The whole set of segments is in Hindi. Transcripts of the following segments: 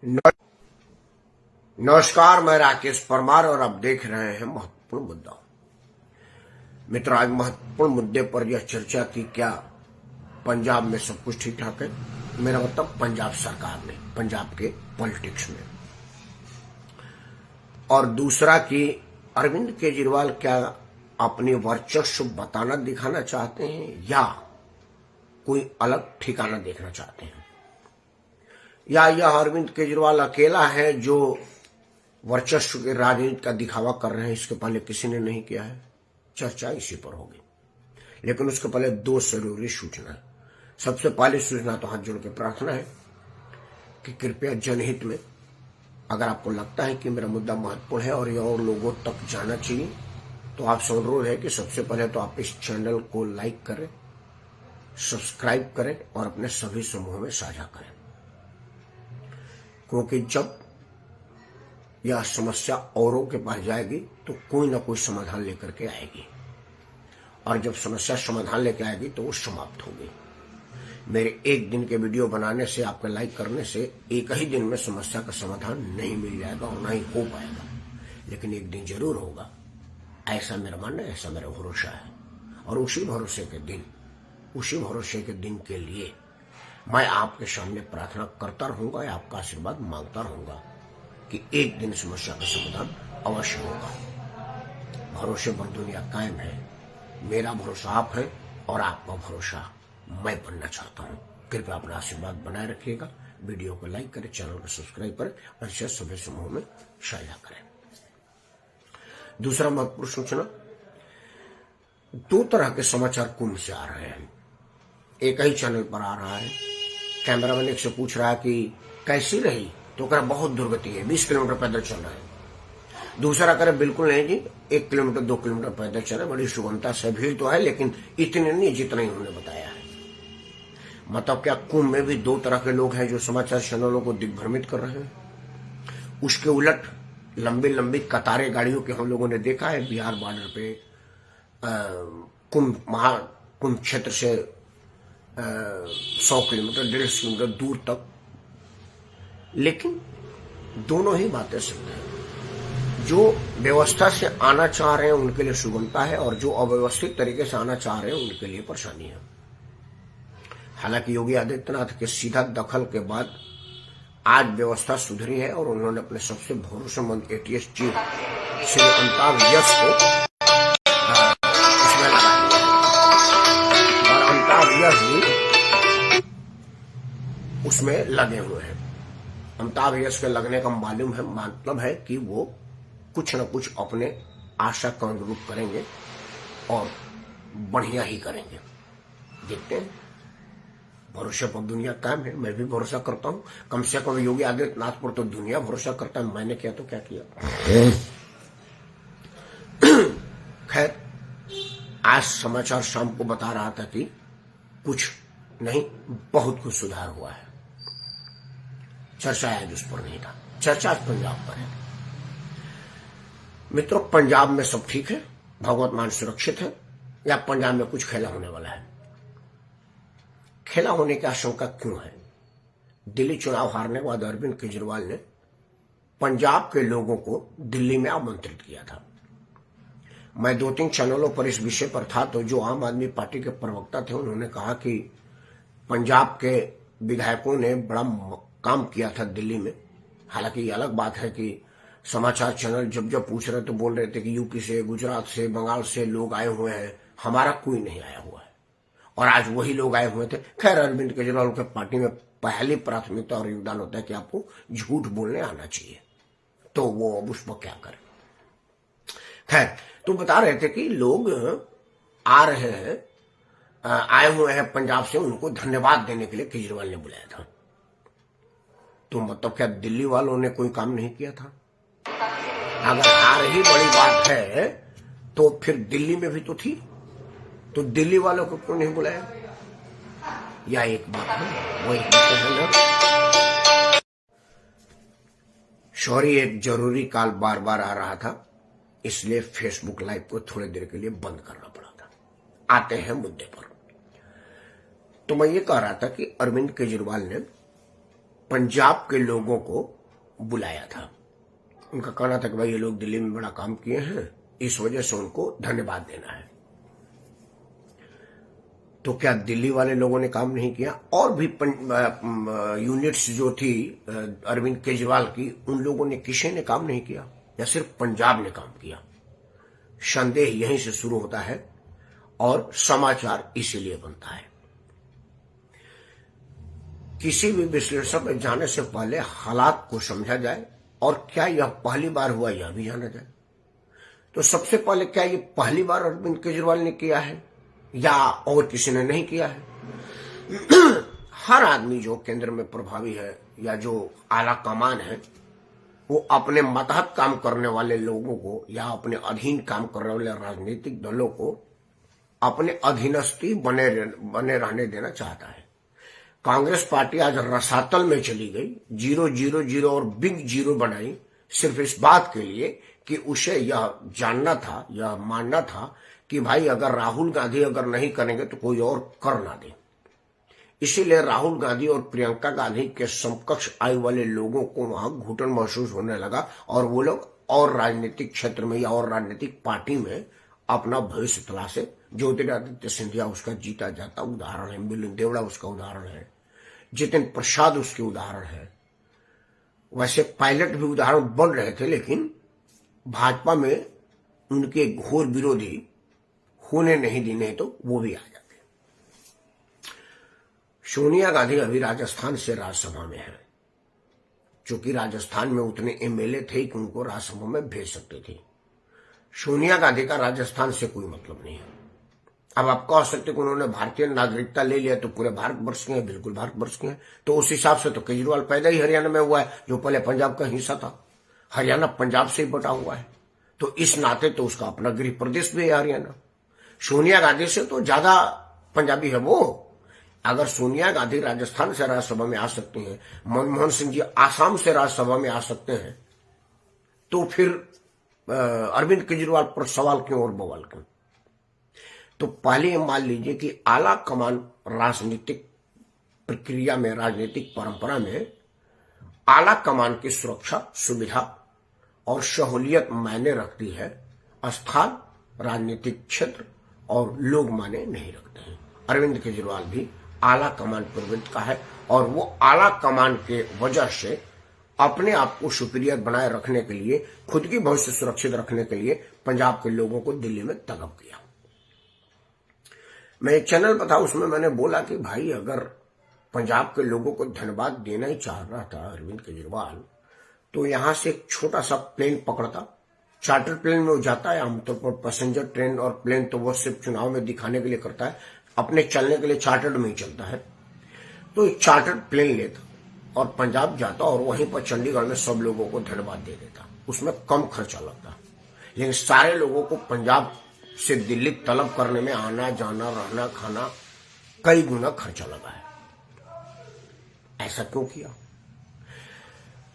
न- नमस्कार, मैं राकेश परमार और आप देख रहे हैं महत्वपूर्ण मुद्दा। मित्रों, आज महत्वपूर्ण मुद्दे पर यह चर्चा की क्या पंजाब में सब कुछ ठीक ठाक है। मेरा मतलब पंजाब सरकार में, पंजाब के पॉलिटिक्स में। और दूसरा कि अरविंद केजरीवाल क्या अपनी वर्चस्व बताना दिखाना चाहते हैं या कोई अलग ठिकाना देखना चाहते हैं, या यह अरविंद केजरीवाल अकेला है जो वर्चस्व के राजनीति का दिखावा कर रहे हैं। इसके पहले किसी ने नहीं किया है। चर्चा इसी पर होगी, लेकिन उसके पहले दो जरूरी सूचना है। सबसे पहली सूचना तो हाथ जोड़ के प्रार्थना है कि कृपया जनहित में अगर आपको लगता है कि मेरा मुद्दा महत्वपूर्ण है और यह और लोगों तक जाना चाहिए, तो आपसे अनुरोध है कि सबसे पहले तो आप इस चैनल को लाइक करें, सब्सक्राइब करें और अपने सभी समूहों में साझा करें, क्योंकि जब यह समस्या औरों के पास जाएगी तो कोई ना कोई समाधान लेकर के आएगी, और जब समस्या समाधान लेकर आएगी तो वो समाप्त होगी। मेरे एक दिन के वीडियो बनाने से, आपके लाइक करने से एक ही दिन में समस्या का समाधान नहीं मिल जाएगा और ना ही हो पाएगा, लेकिन एक दिन जरूर होगा। ऐसा मेरा मानना है, ऐसा मेरा भरोसा है। और उसी भरोसे के दिन के लिए मैं आपके सामने प्रार्थना करता रहूंगा, आपका आशीर्वाद मांगता रहूंगा कि एक दिन समस्या का समाधान अवश्य होगा। भरोसे पर दुनिया कायम है। मेरा भरोसा आप है और आपका भरोसा मैं बनना चाहता हूं। कृपया अपना आशीर्वाद बनाए रखिएगा। वीडियो को लाइक करें, चैनल को सब्सक्राइब करें और इसे सभी समूह में साझा करें। दूसरा महत्वपूर्ण सूचना, दो तरह के समाचार कुंभ से आ रहे हैं। एक ही चैनल पर आ रहा है। कैमरामैन एक से पूछ रहा है कि कैसी रही, तो कह रहा बहुत दुर्गति है, 20 किलोमीटर पैदल चल रहा है। दूसरा करे बिल्कुल नहीं जी, 1 किलोमीटर 2 किलोमीटर पैदल चले, बड़ी सुगमता से, भीड़ तो है लेकिन इतने नहीं जितना ही उन्होंने बताया है। मतलब क्या कुंभ में भी दो तरह के लोग हैं जो समाचार चैनलों को दिग्भ्रमित कर रहे हैं। उसके उलट लंबी लंबी कतारें गाड़ियों के हम लोगों ने देखा है बिहार बॉर्डर पे, कुंभ क्षेत्र से 100 किलोमीटर 150 किलोमीटर दूर तक। लेकिन दोनों ही बातें सत्य हैं। जो व्यवस्था से आना चाह रहे हैं उनके लिए सुगमता है, और जो अव्यवस्थित तरीके से आना चाह रहे हैं उनके लिए परेशानी है। हालांकि योगी आदित्यनाथ के सीधा दखल के बाद आज व्यवस्था सुधरी है और उन्होंने अपने सबसे भरोसेमंद एटीएस चीफ श्री अमिताभ यश को इसमें लगा दिया है, और अमिताभ यश भी उसमें लगे हुए हैं। अमिताभ यश के लगने का मालूम है, मतलब है कि वो कुछ न कुछ अपने आशा का अनुरूप करेंगे और बढ़िया ही करेंगे। देखते हैं। भरोसे पर दुनिया कायम है। मैं भी भरोसा करता हूं। कम से कम योगी आदित्यनाथ पर तो दुनिया भरोसा करता है। मैंने किया तो क्या किया। खैर, आज समाचार शाम को बता रहा था कि कुछ नहीं, बहुत कुछ सुधार हुआ है। चर्चा आज उस पर नहीं था, चर्चा आज पंजाब पर है। मित्रों, पंजाब में सब ठीक है, भगवत मान सुरक्षित है, या पंजाब में कुछ खेला होने वाला है? खेला होने की आशंका क्यों है? दिल्ली चुनाव हारने के बाद अरविंद केजरीवाल ने पंजाब के लोगों को दिल्ली में आमंत्रित किया था। मैं 2-3 चैनलों पर इस विषय पर था, तो जो आम आदमी पार्टी के प्रवक्ता थे उन्होंने कहा कि पंजाब के विधायकों ने बड़ा काम किया था दिल्ली में। हालांकि ये अलग बात है कि समाचार चैनल जब जब पूछ रहे तो बोल रहे थे कि यूपी से, गुजरात से, बंगाल से लोग आए हुए हैं, हमारा कोई नहीं आया हुआ है। और आज वही लोग आए हुए थे। खैर, अरविंद केजरीवाल के पार्टी में पहली प्राथमिकता और योगदान होता है कि आपको झूठ बोलने आना चाहिए, तो वो अब उस पर क्या करें। खैर, तो बता रहे थे कि लोग आ रहे हैं, आए हुए हैं पंजाब से, उनको धन्यवाद देने के लिए केजरीवाल ने बुलाया था। तो मतलब क्या दिल्ली वालों ने कोई काम नहीं किया था? अगर आ रही बड़ी बात है तो फिर दिल्ली में भी तो थी, तो दिल्ली वालों को क्यों नहीं बुलाया? या एक बात है, वही है ना। सॉरी, एक जरूरी कॉल बार बार आ रहा था, इसलिए फेसबुक लाइव को थोड़ी देर के लिए बंद करना पड़ा था। आते हैं मुद्दे पर। तो मैं ये कह रहा था कि अरविंद केजरीवाल ने पंजाब के लोगों को बुलाया था। उनका कहना था कि भाई ये लोग दिल्ली में बड़ा काम किए हैं, इस वजह से उनको धन्यवाद देना है। तो क्या दिल्ली वाले लोगों ने काम नहीं किया? और भी यूनिट्स जो थी अरविंद केजरीवाल की, उन लोगों ने, किसी ने काम नहीं किया, या सिर्फ पंजाब ने काम किया? संदेह यहीं से शुरू होता है और समाचार इसीलिए बनता है। किसी भी विश्लेषण में जाने से पहले हालात को समझा जाए और क्या यह पहली बार हुआ यह भी जाना जाए। तो सबसे पहले, क्या ये पहली बार अरविंद केजरीवाल ने किया है या और किसी ने नहीं किया है? हर आदमी जो केंद्र में प्रभावी है या जो आला कमान है, वो अपने मतहत काम करने वाले लोगों को या अपने अधीन काम करने वाले राजनीतिक दलों को अपने अधीनस्थी बने रहने देना चाहता है। कांग्रेस पार्टी आज रसातल में चली गई, 000 और बिग जीरो बनाई, सिर्फ इस बात के लिए कि उसे यह जानना था, यह मानना था कि भाई अगर राहुल गांधी अगर नहीं करेंगे तो कोई और कर ना दे। इसीलिए राहुल गांधी और प्रियंका गांधी के समकक्ष आयु वाले लोगों को वहां घुटन महसूस होने लगा और वो लोग और राजनीतिक क्षेत्र में या और राजनीतिक पार्टी में अपना भविष्य तलाशे। ज्योतिरादित्य सिंधिया उसका जीता जाता उदाहरण है, मिलिंद देवड़ा उसका उदाहरण है, जितिन प्रसाद उसके उदाहरण है। वैसे पायलट भी उदाहरण बन रहे थे, लेकिन भाजपा में उनके घोर विरोधी होने नहीं दी, नहीं तो वो भी आ जाते। सोनिया गांधी अभी राजस्थान से राज्यसभा में है, क्योंकि राजस्थान में उतने एमएलए थे कि उनको राज्यसभा में भेज सकते थे। सोनिया गांधी का राजस्थान से कोई मतलब नहीं है। अब आप कह सकते कि उन्होंने भारतीय नागरिकता ले लिया तो पूरे भारतवर्ष के हैं, बिल्कुल भारतवर्ष के हैं। तो उस हिसाब से तो केजरीवाल पैदा ही हरियाणा में हुआ है, जो पहले पंजाब का हिस्सा था। हरियाणा पंजाब से ही बटा हुआ है, तो इस नाते तो उसका अपना गृह प्रदेश भी है हरियाणा। सोनिया गांधी से तो ज्यादा पंजाबी है वो। अगर सोनिया गांधी राजस्थान से राज्यसभा में आ सकते हैं, मनमोहन सिंह जी आसाम से राज्यसभा में आ सकते हैं, तो फिर अरविंद केजरीवाल पर सवाल क्यों और बवाल क्यों? तो पहले ये मान लीजिए कि आला कमान राजनीतिक प्रक्रिया में, राजनीतिक परंपरा में आला कमान की सुरक्षा, सुविधा और सहूलियत मायने रखती है, स्थान, राजनीतिक क्षेत्र और लोग माने नहीं रखते हैं। अरविंद केजरीवाल भी आला कमान प्रवृत्ति का है और वो आला कमान के वजह से अपने आप को सुपीरियर बनाए रखने के लिए, खुद की भविष्य सुरक्षित रखने के लिए पंजाब के लोगों को दिल्ली में तलब किया। मैं एक चैनल पर था, उसमें मैंने बोला कि भाई अगर पंजाब के लोगों को धन्यवाद देना ही चाह रहा था अरविंद केजरीवाल, तो यहां से एक छोटा सा प्लेन पकड़ता, चार्टर प्लेन में वो जाता है। आमतौर पर पैसेंजर ट्रेन और प्लेन तो वो सिर्फ चुनाव में दिखाने के लिए करता है, अपने चलने के लिए चार्टर्ड में ही चलता है। तो एक चार्टर्ड प्लेन लेता और पंजाब जाता और वहीं पर चंडीगढ़ में सब लोगों को धन्यवाद दे देता। उसमें कम खर्चा लगता, लेकिन सारे लोगों को पंजाब से दिल्ली तलब करने में आना जाना, रहना, खाना कई गुना खर्चा लगा है। ऐसा क्यों किया?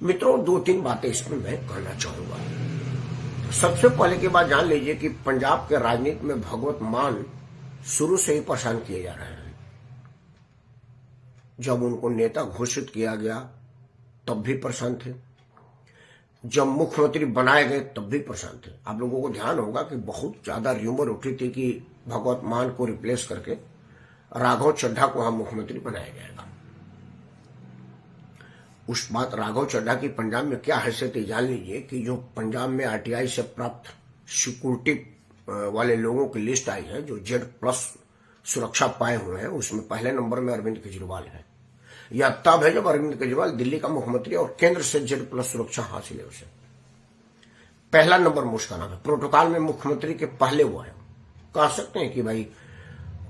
मित्रों, 2-3 बातें इसमें मैं कहना चाहूंगा। सबसे पहले की बात जान लीजिए कि पंजाब के राजनीति में भगवत मान शुरू से ही परेशान किए जा रहे हैं। जब उनको नेता घोषित किया गया तब भी परेशान थे, जब मुख्यमंत्री बनाए गए तब भी परेशान थे। आप लोगों को ध्यान होगा कि बहुत ज्यादा र्यूमर उठी थी कि भगवत मान को रिप्लेस करके राघव चड्ढा को हम मुख्यमंत्री बनाया जाएगा। उस बात राघव चड्ढा की पंजाब में क्या हैसियत है जान लीजिए कि जो पंजाब में आरटीआई से प्राप्त सिक्योरिटी वाले लोगों की लिस्ट आई है, जो Z+ सुरक्षा पाए हुए हैं, उसमें पहले नंबर में अरविंद केजरीवाल है। यह तब है जब अरविंद केजरीवाल दिल्ली का मुख्यमंत्री और केंद्र से Z+ सुरक्षा हासिल है उसे। पहला नंबर में उसका नाम है। प्रोटोकॉल में मुख्यमंत्री के पहले वो है। कह सकते हैं कि भाई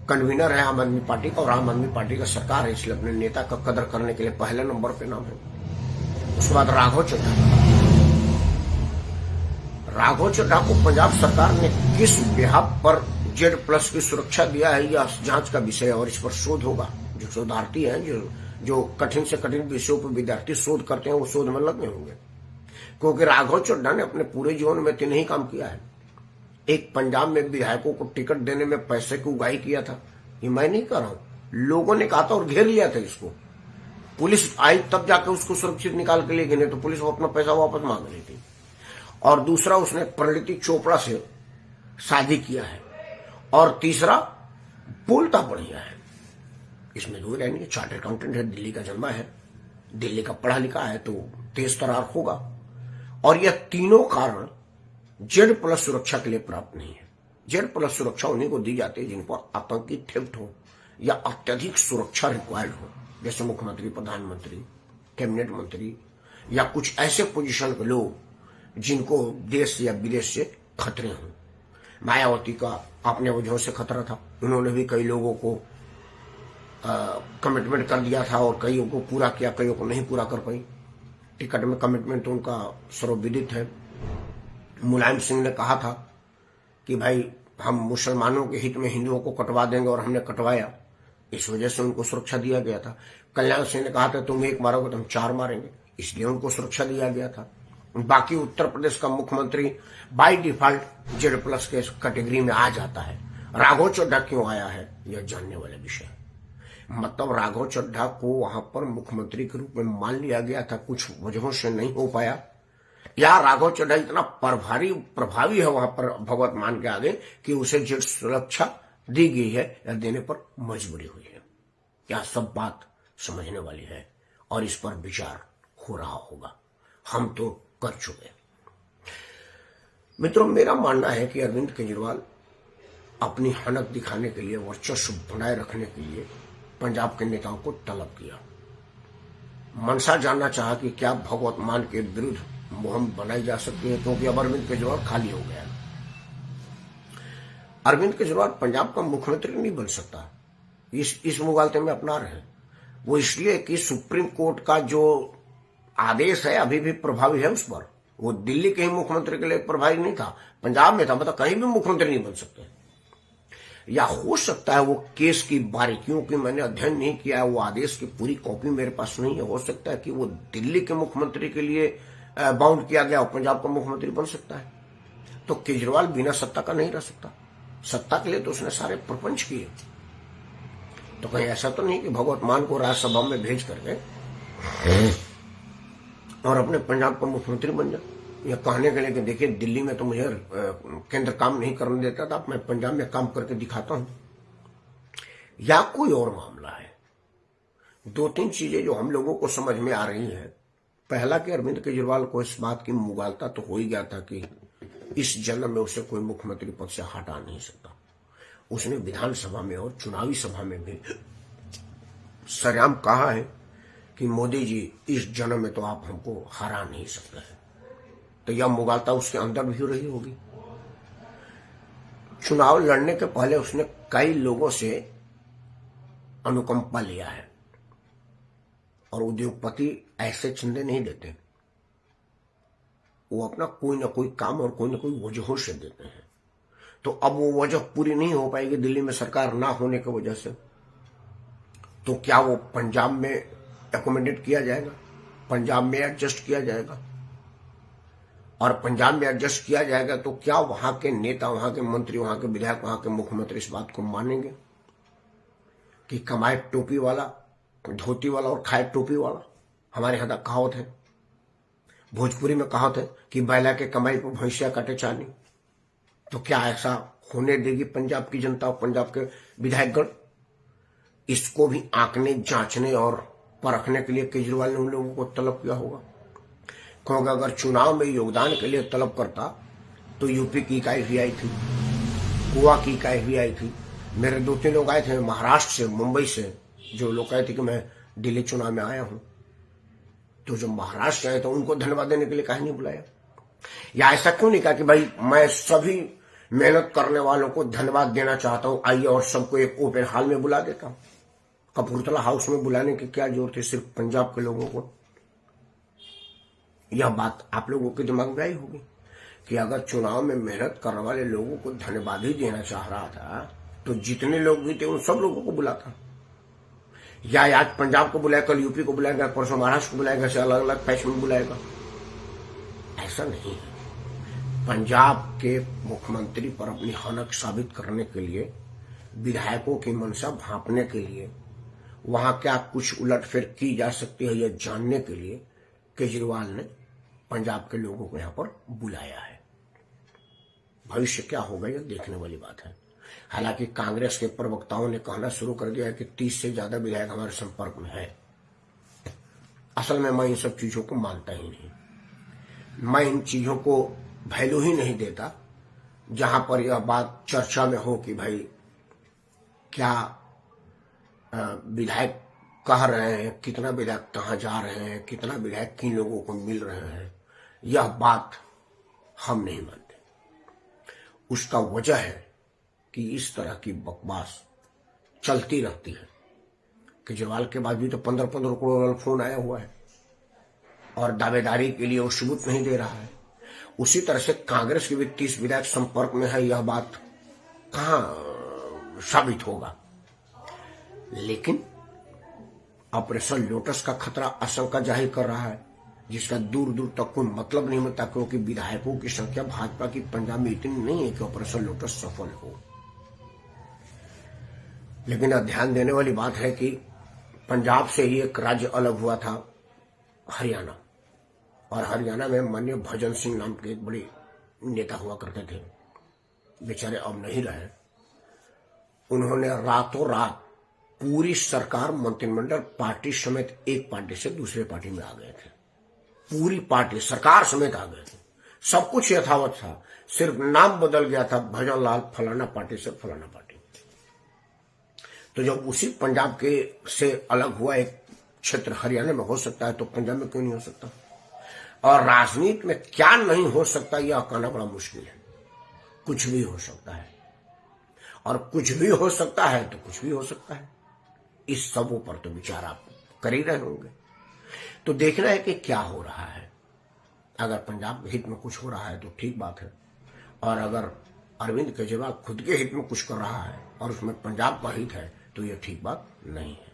कन्वीनर है आम आदमी पार्टी का और आम आदमी पार्टी का सरकार है, इसलिए अपने नेता का कदर करने के लिए पहले नंबर पे नाम है। उसके बाद राघव चड्ढा। राघव चड्ढा को पंजाब सरकार ने किस बेहद पर Z+ की सुरक्षा दिया है, यह जांच का विषय है और इस पर शोध होगा। जो शोधार्थी हैं, जो कठिन से कठिन विषयों पर विद्यार्थी शोध करते हैं, वो शोध में लगे होंगे, क्योंकि राघव चड्ढा ने अपने पूरे जीवन में तीन ही काम किया है। एक, पंजाब में विधायकों को टिकट देने में पैसे की उगाही किया था। ये मैं नहीं कर रहा हूं, लोगों ने कहा था और घेर लिया था इसको। पुलिस आई तब जाके उसको सुरक्षित निकाल के ले गए, नहीं तो पुलिस वो अपना पैसा वापस मांग रही थी। और दूसरा, उसने परिणीति चोपड़ा से शादी किया है। और तीसरा, बोलता बढ़िया है, इसमें दो नहीं। चार्टर्ड अकाउंटेंट है, दिल्ली का जन्मा है, दिल्ली का पढ़ा लिखा है, तो तेज तर्रार होगा। और यह तीनों कारण Z+ सुरक्षा के लिए प्राप्त नहीं है। Z+ सुरक्षा उन्हीं को दी जाती है जिन पर आतंकी थेफ्ट हो या अत्यधिक सुरक्षा रिक्वायर्ड हो, जैसे मुख्यमंत्री, प्रधानमंत्री, कैबिनेट मंत्री या कुछ ऐसे पोजीशन के लोग जिनको देश या विदेश से खतरे हों। मायावती का अपने वजहों से खतरा था, उन्होंने भी कई लोगों को कमिटमेंट कर दिया था और कईयों को पूरा किया, कईयों को नहीं पूरा कर पाई। टिकट में कमिटमेंट तो उनका सर्वविदित है। मुलायम सिंह ने कहा था कि भाई हम मुसलमानों के हित में हिंदुओं को कटवा देंगे, और हमने कटवाया, इस वजह से उनको सुरक्षा दिया गया था। कल्याण सिंह ने कहा था तुम एक मारोगे तो हम 4 मारेंगे, इसलिए उनको सुरक्षा दिया गया था। बाकी उत्तर प्रदेश का मुख्यमंत्री बाय डिफॉल्ट Z+ के कैटेगरी में आ जाता है। राघव चड्ढा क्यों आया है, यह जानने वाला विषय है। मतलब राघव चड्ढा को वहां पर मुख्यमंत्री के रूप में मान लिया गया था, कुछ वजहों से नहीं हो पाया, या राघव चड्ढा इतना प्रभावी है वहां पर भगवत मान के आगे कि उसे जेल सुरक्षा दी गई है या देने पर मजबूरी हुई है। यह सब बात समझने वाली है और इस पर विचार हो रहा होगा, हम तो कर चुके। मित्रों, मेरा मानना है कि अरविंद केजरीवाल अपनी हनक दिखाने के लिए, वर्चस्व बनाए रखने के लिए पंजाब के नेताओं को तलब किया। मनसा जानना चाहा कि क्या भगवत मान के विरुद्ध मुहिम बनाई जा सकती है, क्योंकि अब अरविंद केजरीवाल खाली हो गया। अरविंद केजरीवाल पंजाब का मुख्यमंत्री नहीं बन सकता, इस मुगालते में अपना रहे। वो इसलिए कि सुप्रीम कोर्ट का जो आदेश है अभी भी प्रभावी है उस पर। वो दिल्ली के ही मुख्यमंत्री के लिए प्रभावी नहीं था, पंजाब में था, मतलब कहीं भी मुख्यमंत्री नहीं बन सकते। या हो सकता है वो केस की बारीकियों की मैंने अध्ययन नहीं किया है, वो आदेश की पूरी कॉपी मेरे पास नहीं है। हो सकता है कि वो दिल्ली के मुख्यमंत्री के लिए बाउंड किया गया और पंजाब का मुख्यमंत्री बन सकता है। तो केजरीवाल बिना सत्ता का नहीं रह सकता। सत्ता के लिए तो उसने सारे प्रपंच किए। तो कहीं ऐसा तो नहीं कि भगवत मान को राज्यसभा में भेज करके और अपने पंजाब का मुख्यमंत्री बन जाए। यह कहने के लिए कि देखिए दिल्ली में तो मुझे केंद्र काम नहीं करने देता था, मैं पंजाब में काम करके दिखाता हूं, या कोई और मामला है। 2-3 चीजें जो हम लोगों को समझ में आ रही है। पहला कि अरविंद केजरीवाल को इस बात की मुगालता तो हो ही गया था कि इस जन्म में उसे कोई मुख्यमंत्री पद से हटा नहीं सकता। उसने विधानसभा में और चुनावी सभा में भी सरेआम कहा है कि मोदी जी इस जन्म में तो आप हमको हरा नहीं सकते हैं। तो यह मुगालता उसके अंदर भी हो रही होगी। चुनाव लड़ने के पहले उसने कई लोगों से अनुकंपा लिया है, और उद्योगपति ऐसे चंदे नहीं देते, वो अपना कोई ना कोई काम और कोई ना कोई वजहों से देते हैं। तो अब वो वजह पूरी नहीं हो पाएगी दिल्ली में सरकार ना होने की वजह से, तो क्या वो पंजाब में एकोमोडेट किया जाएगा, पंजाब में एडजस्ट किया जाएगा? और पंजाब में एडजस्ट किया जाएगा तो क्या वहां के नेता, वहां के मंत्री, वहां के विधायक, वहां के मुख्यमंत्री इस बात को मानेंगे कि कमाए टोपी वाला, धोती वाला और खाए टोपी वाला? हमारे यहां तक कहावत है, भोजपुरी में कहावत है कि बैला के कमाई पर भैंसिया काटे चानी। तो क्या ऐसा होने देगी पंजाब की जनता और पंजाब के विधायकगण? इसको भी आंकने, जांचने और परखने के लिए केजरीवाल ने उन लोगों को तलब किया होगा। क्योंकि अगर चुनाव में योगदान के लिए तलब करता तो यूपी की इकाई भी आई थी, गोवा की इकाई भी आई थी। मेरे 2-3 लोग आए थे महाराष्ट्र से, मुंबई से, जो लोग कहे थे कि मैं दिल्ली चुनाव में आया हूं। तो जो महाराष्ट्र आए तो उनको धन्यवाद देने के लिए कहीं नहीं बुलाया? या ऐसा क्यों नहीं कहा कि भाई मैं सभी मेहनत करने वालों को धन्यवाद देना चाहता हूं, आइए और सबको एक ओपन हॉल में बुला देता हूं? कपूरथला हाउस में बुलाने की क्या जरूरत है सिर्फ पंजाब के लोगों को? यह बात आप लोगों के दिमाग में आई होगी कि अगर चुनाव में मेहनत करने वाले लोगों को धन्यवाद ही देना चाह रहा था तो जितने लोग भी थे उन सब लोगों को बुलाता। या आज पंजाब को बुलाएगा, कल यूपी को बुलाएगा, परसों महाराष्ट्र को बुलाएगा, ऐसे अलग अलग फैशन में बुलाएगा? ऐसा नहीं है। पंजाब के मुख्यमंत्री पर अपनी हनक साबित करने के लिए, विधायकों की मंशा भांपने के लिए वहां क्या कुछ उलटफेर की जा सकती है यह जानने के लिए केजरीवाल ने पंजाब के लोगों को यहां पर बुलाया है। भविष्य क्या होगा यह देखने वाली बात है। हालांकि कांग्रेस के प्रवक्ताओं ने कहना शुरू कर दिया है कि 30 से ज्यादा विधायक हमारे संपर्क में है। असल में मैं इन सब चीजों को मानता ही नहीं। मैं इन चीजों को वैल्यू ही नहीं देता जहां पर यह बात चर्चा में हो कि भाई क्या विधायक कह रहे हैं, कितना विधायक कहां जा रहे हैं, कितना विधायक किन लोगों को मिल रहे हैं, यह बात हम नहीं मानते। उसका वजह है कि इस तरह की बकवास चलती रहती है। केजरीवाल के बाद भी तो 15-15 करोड़ वाला फोन आया हुआ है और दावेदारी के लिए वो सबूत नहीं दे रहा है। उसी तरह से कांग्रेस के भी 30 विधायक संपर्क में है, यह बात कहां साबित होगा। लेकिन ऑपरेशन लोटस का खतरा आशंका जाहिर कर रहा है, जिसका दूर दूर तक कोई मतलब नहीं होता, क्योंकि विधायकों की संख्या भाजपा की पंजाब में इतनी नहीं है कि ऑपरेशन लोटस सफल हो। लेकिन ध्यान देने वाली बात है कि पंजाब से ही एक राज्य अलग हुआ था, हरियाणा, और हरियाणा में माननीय भजन सिंह नाम के एक बड़े नेता हुआ करते थे, बेचारे अब नहीं रहे। उन्होंने रातों रात पूरी सरकार, मंत्रिमंडल, पार्टी समेत एक पार्टी से दूसरे पार्टी में आ गए थे। पूरी पार्टी सरकार समेत आ गए थे, सब कुछ यथावत था, सिर्फ नाम बदल गया था, भजन लाल फलाना पार्टी से फलाना पार्टी। तो जब उसी पंजाब के से अलग हुआ एक क्षेत्र हरियाणा में हो सकता है तो पंजाब में क्यों नहीं हो सकता? और राजनीति में क्या नहीं हो सकता यह कहना बड़ा मुश्किल है। कुछ भी हो सकता है, और कुछ भी हो सकता है तो कुछ भी हो सकता है। इस सबों पर तो विचार आप कर ही रहे होंगे। तो देखना है कि क्या हो रहा है। अगर पंजाब के हित में कुछ हो रहा है तो ठीक बात है, और अगर अरविंद केजरीवाल खुद के हित में कुछ कर रहा है और उसमें पंजाब का हित है तो यह ठीक बात नहीं है।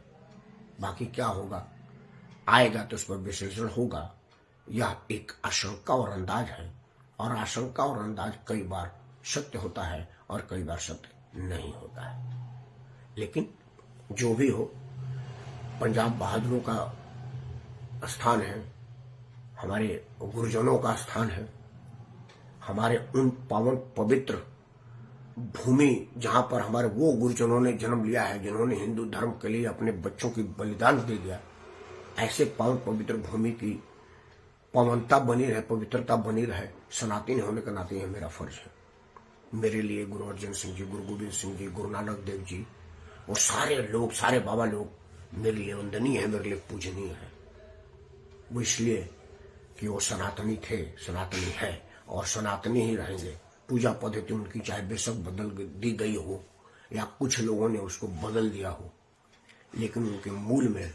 बाकी क्या होगा आएगा तो उस पर विश्लेषण होगा। यह एक आशंका और अंदाज है, और आशंका और अंदाज कई बार सत्य होता है और कई बार सत्य नहीं होता है। लेकिन जो भी हो, पंजाब बहादुरों का स्थान है, हमारे गुरुजनों का स्थान है, हमारे उन पावन पवित्र भूमि जहां पर हमारे वो गुरुजनों ने जन्म लिया है, जिन्होंने हिंदू धर्म के लिए अपने बच्चों की बलिदान दे दिया। ऐसे पावन पवित्र भूमि की पावनता बनी रहे, पवित्रता बनी रहे, सनातनी होने का नाते यह मेरा फर्ज है। मेरे लिए गुरु अर्जन सिंह जी, गुरु गोविंद सिंह जी, गुरु नानक देव जी, वो सारे लोग, सारे बाबा लोग मेरे लिए वंदनीय है, मेरे लिए पूजनीय है। वो इसलिए कि वो सनातनी थे, सनातनी है और सनातनी ही रहेंगे। पूजा पद्धति उनकी चाहे बेशक बदल दी गई हो या कुछ लोगों ने उसको बदल दिया हो, लेकिन उनके मूल में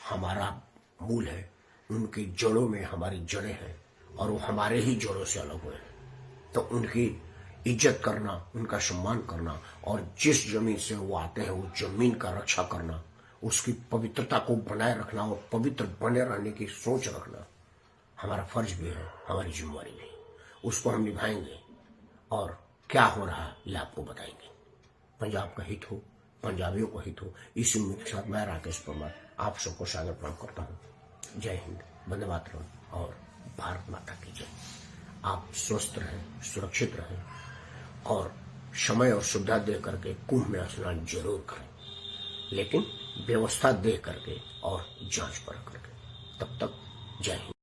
हमारा मूल है, उनकी जड़ों में हमारी जड़ें हैं, और वो हमारे ही जड़ों से अलग हुए हैं। तो उनकी इज्जत करना, उनका सम्मान करना, और जिस जमीन से वो आते हैं वो जमीन का रक्षा करना, उसकी पवित्रता को बनाए रखना और पवित्र बने रहने की सोच रखना हमारा फर्ज भी है, हमारी जिम्मेवारी भी। उसको हम निभाएंगे और क्या हो रहा है ये आपको बताएंगे। पंजाब का हित हो, पंजाबियों का हित हो, इसी उम्मीद के साथ मैं राकेश परमार आप सबको सादर प्रणाम करता हूँ। जय हिंद, वंदे मातरम और भारत माता की जय। आप स्वस्थ रहें, सुरक्षित रहें, और समय और सुविधा दे करके कुंभ में स्नान जरूर करें, लेकिन व्यवस्था दे करके और जांच परख करके। तब तक जय हिंद।